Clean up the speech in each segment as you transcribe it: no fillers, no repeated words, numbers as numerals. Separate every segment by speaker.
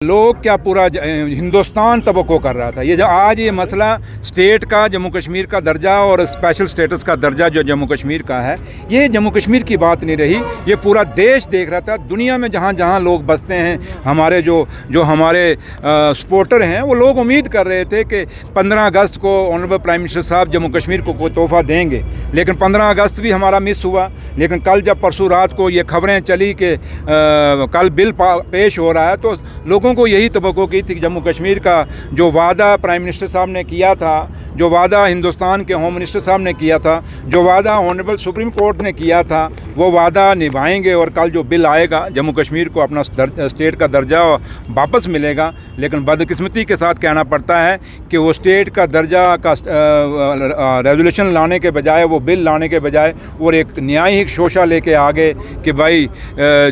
Speaker 1: लोग क्या पूरा हिंदुस्तान तवक्को कर रहा था। ये जो आज ये मसला स्टेट का जम्मू कश्मीर का दर्जा और स्पेशल स्टेटस का दर्जा जो जम्मू कश्मीर का है, ये जम्मू कश्मीर की बात नहीं रही, ये पूरा देश देख रहा था। दुनिया में जहाँ जहाँ लोग बसते हैं, हमारे जो हमारे सपोर्टर हैं, वो लोग उम्मीद कर रहे थे कि 15 अगस्त को ऑनरेबल प्राइम मिनिस्टर साहब जम्मू कश्मीर को कोई तोहफ़ा देंगे, लेकिन 15 अगस्त भी हमारा मिस हुआ। लेकिन कल जब परसों रात को ये खबरें चली कि कल बिल पेश हो रहा है, तो लोगों को यही तवक्को की थी कि जम्मू कश्मीर का जो वादा प्राइम मिनिस्टर साहब ने किया था, जो वादा हिंदुस्तान के होम मिनिस्टर साहब ने किया था, जो वादा ऑनरेबल सुप्रीम कोर्ट ने किया था, वो वादा निभाएंगे और कल जो बिल आएगा जम्मू कश्मीर को अपना स्टेट का दर्जा वापस मिलेगा। लेकिन बदकिस्मती के साथ कहना पड़ता है कि वो स्टेट का दर्जा का रेजोल्यूशन लाने के बजाय, वो बिल लाने के बजाय, और एक न्यायिक शोषा लेके आ गए कि भाई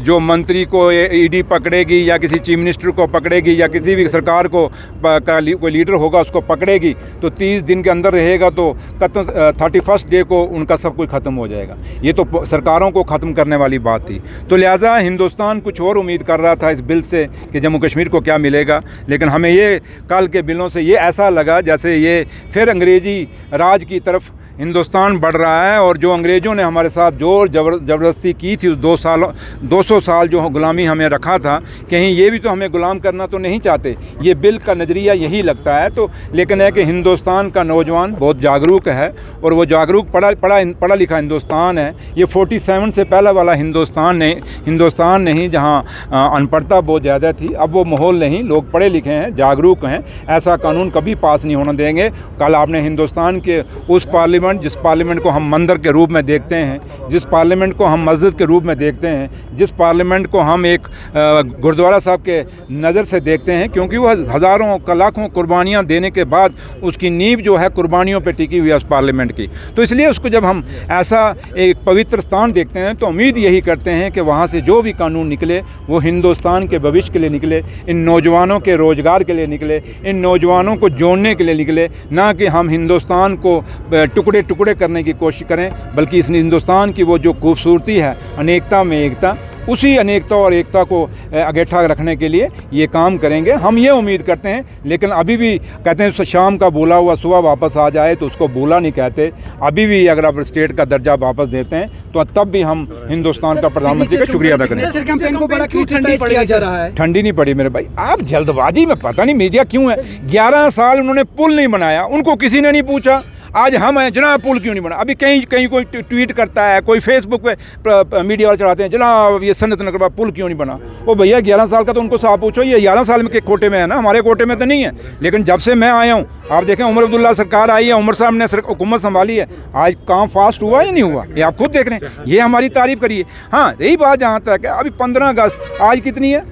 Speaker 1: जो मंत्री को ईडी पकड़ेगी या किसी चीफ मिनिस्टर को पकड़ेगी या किसी भी सरकार को कोई लीडर होगा उसको पकड़ेगी तो 30 दिन के अंदर रहेगा, तो 31 डे को उनका सब कुछ ख़त्म हो जाएगा। ये तो सरकारों को ख़त्म करने वाली बात थी। तो लिहाजा हिंदुस्तान कुछ और उम्मीद कर रहा था इस बिल से कि जम्मू कश्मीर को क्या मिलेगा, लेकिन हमें ये कल के बिलों से ये ऐसा लगा जैसे ये फिर अंग्रेज़ी राज की तरफ हिंदुस्तान बढ़ रहा है। और जो अंग्रेज़ों ने हमारे साथ जोर ज़बरदस्ती की थी, उस 200 साल जो गुलामी हमें रखा था, कहीं ये भी तो हमें गुलाम करना तो नहीं चाहते। ये बिल का नज़रिया यही लगता है। तो लेकिन है कि हिंदुस्तान का नौजवान बहुत जागरूक है, और वो जागरूक पढ़ा लिखा हिंदुस्तान है। ये 47 से पहला वाला हिंदुस्तान नहीं जहाँ अनपढ़ता बहुत ज़्यादा थी। अब वो माहौल नहीं, लोग पढ़े लिखे हैं, जागरूक हैं। ऐसा कानून कभी पास नहीं होने देंगे। कल आपने हिंदुस्तान के उस जिस पार्लियामेंट को हम मंदिर के रूप में देखते हैं, जिस पार्लियामेंट को हम मस्जिद के रूप में देखते हैं, जिस पार्लियामेंट को हम एक गुरुद्वारा साहब के नज़र से देखते हैं, क्योंकि वो हज़ारों लाखों कुर्बानियाँ देने के बाद उसकी नींव जो है कुर्बानियों पे टिकी हुई है उस पार्लियामेंट की। तो इसलिए उसको जब हम ऐसा एक पवित्र स्थान देखते हैं तो उम्मीद यही करते हैं कि वहाँ से जो भी कानून निकले वो हिंदुस्तान के भविष्य के लिए निकले, इन नौजवानों के रोज़गार के लिए निकले, इन नौजवानों को जोड़ने के लिए निकले, ना कि हम हिंदुस्तान को टुकड़े करने की कोशिश करें। बल्कि इस हिंदुस्तान की वो जो खूबसूरती है, अनेकता में एकता, उसी अनेकता और एकता को अगेठा रखने के लिए ये काम करेंगे। हम ये उम्मीद करते हैं। लेकिन अभी भी कहते हैं शाम का बोला हुआ सुबह वापस आ जाए, तो उसको बोला नहीं कहते। अभी भी अगर आप स्टेट का दर्जा वापस देते हैं तो तब भी हम हिंदुस्तान का प्रधानमंत्री का शुक्रिया अदा करेंगे। ठंडी नहीं पड़ी मेरे भाई, आप जल्दबाजी में, पता नहीं मीडिया क्यों है। 11 साल उन्होंने पुल नहीं बनाया, उनको किसी ने नहीं पूछा। आज हम हैं जनाब पुल क्यों नहीं बना। अभी कहीं कोई ट्वीट करता है, कोई फेसबुक पे मीडिया वाले चढ़ाते हैं जनाब ये सन्नत नगर पर पुल क्यों नहीं बना। वो भैया 11 साल का तो उनको साफ पूछो, ये 11 साल में के कोटे में है ना, हमारे कोटे में तो नहीं है। लेकिन जब से मैं आया हूँ, आप देखें उमर अब्दुल्ला सरकार आई है, उमर साहब ने हुकूमत संभाली है, आज काम फास्ट हुआ या नहीं हुआ, ये आप खुद देख रहे हैं। ये हमारी तारीफ़ करिए। हाँ, रही बात जहाँ तक है, अभी 15 अगस्त आज कितनी है,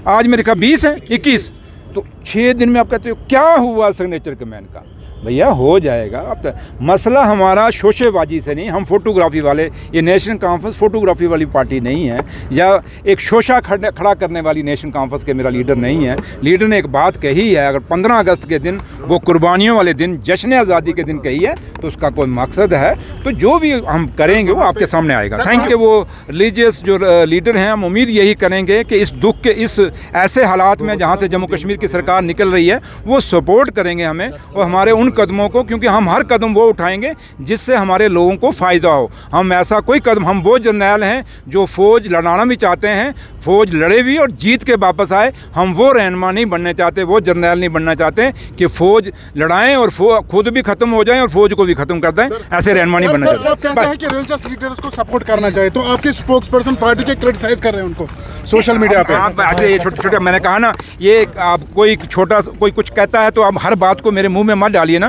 Speaker 1: आज मेरे ख्याल 20 है, 21, तो 6 दिन में आप कहते हो क्या हुआ सिग्नेचर कमेंट का। भैया हो जाएगा। अब तो मसला हमारा शोशेबाजी से नहीं, हम फोटोग्राफी वाले, ये नेशनल कॉन्फ्रेंस फोटोग्राफी वाली पार्टी नहीं है, या एक शोशा खड़ा करने वाली नेशनल कॉन्फ्रेंस के मेरा लीडर नहीं है। लीडर ने एक बात कही है, अगर 15 अगस्त के दिन वो कुर्बानियों वाले दिन, जश्न आज़ादी के दिन कही है, तो उसका कोई मकसद है, तो जो भी हम करेंगे वो आपके सामने आएगा। Thank you. वो रिलीजियस जो लीडर हैं, हम उम्मीद यही करेंगे कि इस दुख के, इस ऐसे हालात में जहाँ से जम्मू कश्मीर की सरकार निकल रही है, वो सपोर्ट करेंगे हमें और हमारे उन कदमों को, क्योंकि हम हर कदम वो उठाएंगे जिससे हमारे लोगों को फ़ायदा हो। हम ऐसा कोई कदम, हम वो जर्नैल हैं जो फ़ौज लड़ाना भी चाहते हैं, फ़ौज लड़े भी और जीत के वापस आए। हम वो रहनुमा नहीं बनना चाहते, वो जर्नैल नहीं बनना चाहते कि फ़ौज लड़ाएं और खुद भी ख़त्म हो जाएं और फ़ौज को भी ख़त्म कर दें। ऐसे रहनुमा नहीं बनना चाहते।
Speaker 2: रिलीजियस लीडर्स को सपोर्ट करना चाहिए, तो आपके स्पोक्स पर्सन पार्टी के क्रिटिसाइज कर रहे हैं उनको सोशल मीडिया पे।
Speaker 1: आप ऐसे ये छोटे, मैंने कहा ना, ये आप कोई कुछ कहता है तो आप हर बात को मेरे मुँह में मत डालिए ना।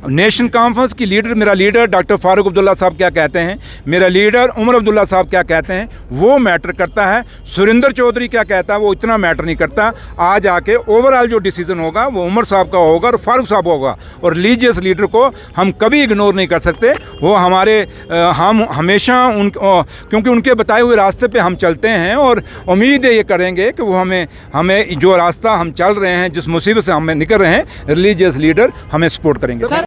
Speaker 1: नेशनल कॉन्फ्रेंस की लीडर, मेरा लीडर डॉक्टर फारूक अब्दुल्ला साहब क्या कहते हैं, मेरा लीडर उमर अब्दुल्ला साहब क्या कहते हैं, वो मैटर करता है। सुरेंद्र चौधरी क्या कहता है वो इतना मैटर नहीं करता। आज आके ओवरऑल जो डिसीजन होगा वो उमर साहब का होगा और फारूक साहब होगा। और रिलीजियस लीडर को हम कभी इग्नोर नहीं कर सकते। वो हमारे हम हमेशा क्योंकि उनके बताए हुए रास्ते पे हम चलते हैं, और उम्मीद ये करेंगे कि वो हमें जो रास्ता हम चल रहे हैं, जिस मुसीबत से हम निकल रहे हैं, रिलीजियस लीडर हमें सपोर्ट करेंगे।